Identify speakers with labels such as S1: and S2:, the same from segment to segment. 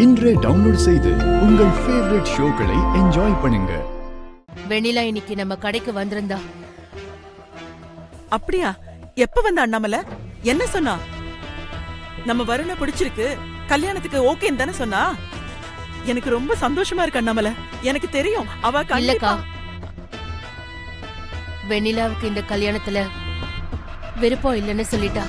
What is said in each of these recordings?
S1: இன்றே டவுன்லோட் செய்து உங்கள் ஃபேவரட் ஷோக்களை என்ஜாய் பண்ணுங்க.
S2: வெண்ணிலா இன்னைக்கு நம்ம கடைக்கு வந்திருந்தா.
S3: அப்படியா? எப்ப வந்த அண்ணாமலை? என்ன சொன்னா? நம்ம வருண பிடிச்சிருக்கு, கல்யாணத்துக்கு ஓகேன்னு தானே சொன்னா? எனக்கு ரொம்ப சந்தோஷமா இருக்கு அண்ணாமலை. எனக்கு தெரியும் அவ
S2: இல்லக்கா, வெண்ணிலாவுக்கு இந்த கல்யாணத்துல விருப்பம் இல்லைன்னு சொல்லிட்டா.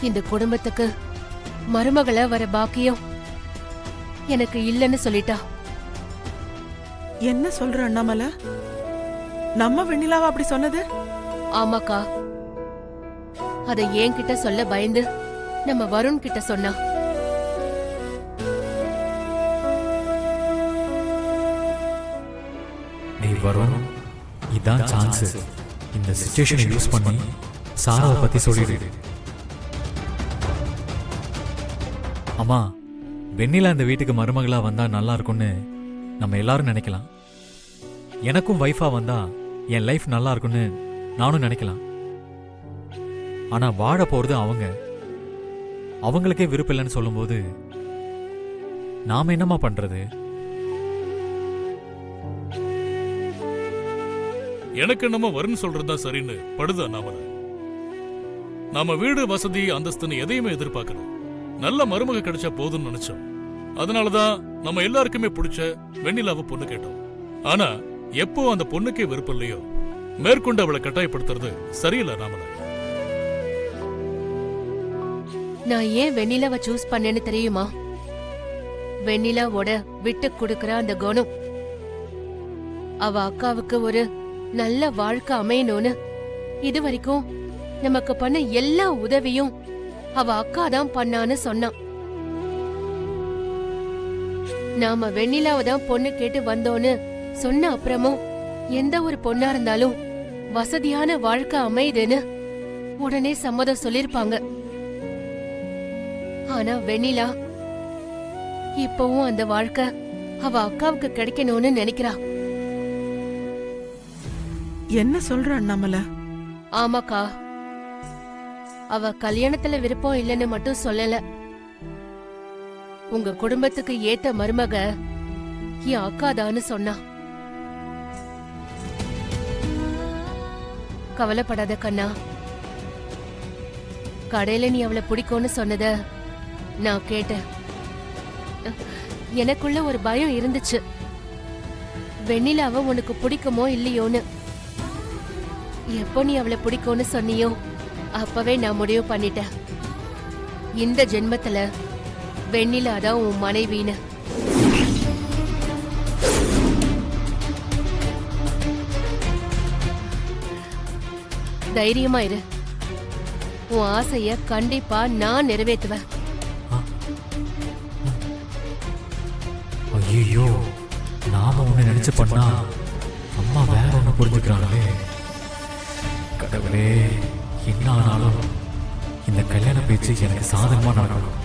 S2: இந்த குடும்பத்துக்கு மருமகளை வர பாக்கியம் எனக்கு இல்லைன்னு சொல்லிட்டா.
S3: என்ன சொல்ற அண்ணாமலை? நம்ம வெண்ணிலாவா அப்படி சொன்னது?
S2: ஆமாக்கா, அதை என்கிட்ட சொல்ல பயந்து நம்ம வருண் கிட்ட சொன்னா.
S4: நீ வருண், இதான் சான்ஸ். இந்த சிச்சுவேஷனை யூஸ் பண்ணி சாராவை பத்தி சொல்லிடு. அம்மா, வெண்ணிலா இந்த வீட்டுக்கு மருமகளா வந்தா நல்லா இருக்கும்னு நம்ம எல்லாரும் நினைக்கலாம். எனக்கும் வைஃபா வந்தா என் லைஃப் நல்லா இருக்கும்னு நானும் நினைக்கலாம். ஆனா வாழ போறது அவங்க. அவங்களுக்கே விருப்பம் இல்லைன்னு சொல்லும்போது நாம என்னமா பண்றது?
S5: எனக்கு நம்ம வருண் சொல்றதுதான் சரின்னு படுது அண்ணாமலை. நாம வீடு வசதி அந்தஸ்துன்னு எதையுமே எதிர்பார்க்கணும். நல்ல மருமக கிடைச்சா போதும்னு நினைச்சோம். அதனாலதான் நம்ம எல்லாருக்குமே பிடிச்ச வெண்ணிலாவை பொண்ணு கேட்டோம். ஆனா எப்போ அந்த பொண்ணுக்கே விருப்பம் இல்லையோ மேற்கொண்டு அவளை கட்டாயப்படுத்துறது சரியில்லை அண்ணாமலை.
S2: நான் ஏன் வெண்ணிலாவை சூஸ் பண்ணேன்னு தெரியுமா? வெண்ணிலாவோட விட்டு கொடுக்கற அந்த குணம், அவ அக்காவுக்கு ஒரு நல்ல வாழ்க்கை அமையணும்னு இது வரைக்கும் நமக்கு பண்ண எல்லா உதவியும் அவ அக்கா தான் பண்ணான்னு சொன்னான். நாம வெண்ணிலாவை தான் பொண்ணு கேட்டு வந்தோன்னு சொன்ன அப்புறமும் எந்த ஒரு பொண்ணா இருந்தாலும் வசதியான வாழ்க்கை அமையுதுன்னு உடனே சம்மதம் சொல்லிருப்பாங்க. ஆனா வெண்ணிலா இப்பவும் அந்த வாழ்க்கை அவ அக்காவுக்கு கிடைக்கணும்னு நினைக்கிறா.
S3: என்ன சொல்ற அண்ணாமலை?
S2: ஆமாக்கா, அவ கல்யாணத்துல விருப்பம் இல்லைன்னு மட்டும் சொல்லல. உங்க குடும்பத்துக்கு ஏத்த மருமக என் அக்காதான்னு சொன்னா. கவலைப்படாத கண்ணா, கடையில நீ அவளை பிடிக்கும்னு சொன்னத நான் கேட்டேன். எனக்குள்ள ஒரு பயம் இருந்துச்சு, வெண்ணிலாவ உனக்கு பிடிக்குமோ இல்லையோன்னு. எப்போ நீ அவளை பிடிக்கும்னு சொன்னியோ அப்பவே நான் முடிவு பண்ணிட்டேன், இந்த ஜென்மத்துல வெண்ணிலா தான் உன் மனைவின்னு. தைரியமா இரு, உன் ஆசைய கண்டிப்பா நான் நிறைவேற்றுவேன்.
S4: ஐயோ, நாம ஒண்ணு நினைச்சு பண்ணா அம்மா வேற ஒண்ணு புரிஞ்சுக்கிறாங்களே. கடவுளே, என்ன ஆனாலும் இந்த கல்யாண பேச்சு எனக்கு சாதகமா நடக்கணும்.